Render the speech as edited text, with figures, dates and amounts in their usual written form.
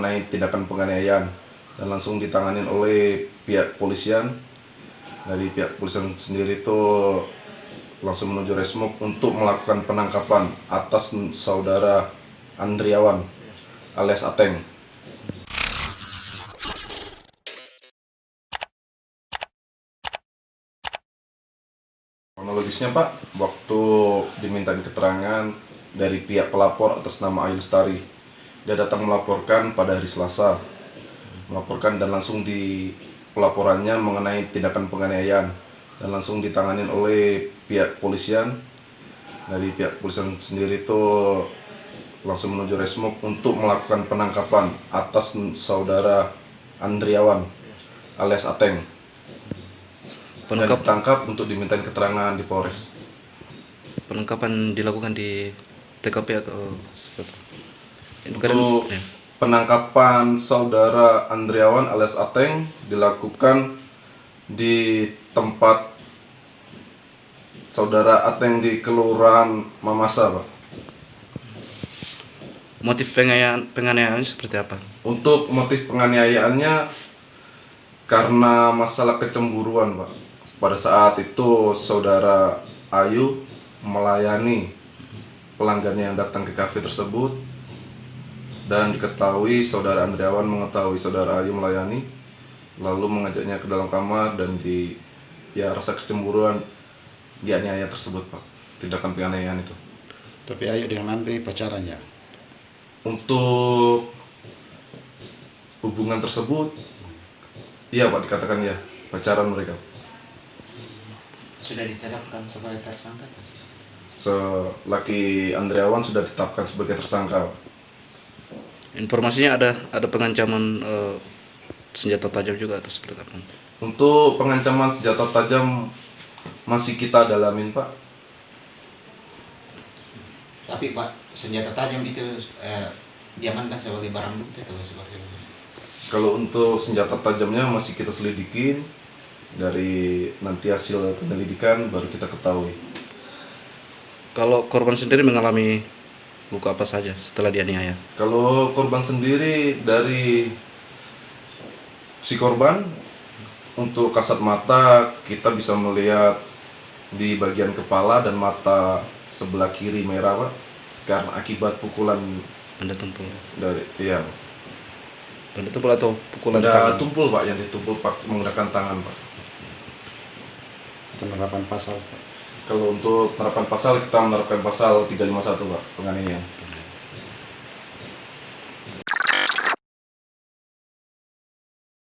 mengenai tindakan penganiayaan dan langsung ditangani oleh pihak polisian. Dari pihak polisian sendiri itu langsung menuju Resmob untuk melakukan penangkapan atas saudara Andriawan alias Ateng. Kronologisnya Pak, waktu diminta keterangan dari pihak pelapor atas nama Ayu Lestari, dia datang melaporkan pada hari Selasa, melaporkan dan langsung di pelaporannya mengenai tindakan penganiayaan dan langsung ditangani oleh pihak polisian. Dari pihak polisian sendiri itu langsung menuju Resmob untuk melakukan penangkapan atas saudara Andriawan alias Ateng. Dan ditangkap untuk dimintain keterangan di Polres. Penangkapan dilakukan di TKP atau seperti untuk penangkapan saudara Andriawan alias Ateng dilakukan di tempat saudara Ateng di Kelurahan Mamasa, Pak. Motif penganiayaannya seperti apa? Untuk motif penganiayaannya karena masalah kecemburuan, Pak. Pada saat itu saudara Ayu melayani pelanggannya yang datang ke kafe tersebut, dan diketahui saudara Andriawan mengetahui saudara Ayu melayani, lalu mengajaknya ke dalam kamar dan rasa kecemburuan dianiaya tersebut, Pak. Tindakan penganiayaan itu. Tapi Ayu dengan Andri pacarannya? Untuk hubungan tersebut, iya Pak, dikatakan ya, pacaran mereka. Sudah ditetapkan sebagai tersangka? Laki Andriawan sudah ditetapkan sebagai tersangka. Informasinya ada pengancaman senjata tajam juga atau seperti apa? Untuk pengancaman senjata tajam masih kita dalamin, Pak. Tapi Pak, senjata tajam itu diamankan sebagai barang bukti atau seperti apa? Kalau untuk senjata tajamnya masih kita selidikin. Dari nanti hasil penyelidikan baru kita ketahui. Kalau korban sendiri mengalami luka apa saja setelah dianiaya? Kalau korban sendiri, dari si korban, untuk kasat mata kita bisa melihat di bagian kepala dan mata sebelah kiri merah, Pak, karena akibat pukulan Benda tumpul. Iya. Benda tumpul atau pukulan Benda tangan? tumpul, Pak, yang ditumpul menggunakan tangan, Pak. Penerapan pasal, Pak. Kalau untuk penerapan pasal, kita menerapkan pasal 351, Pak, penganiayaan.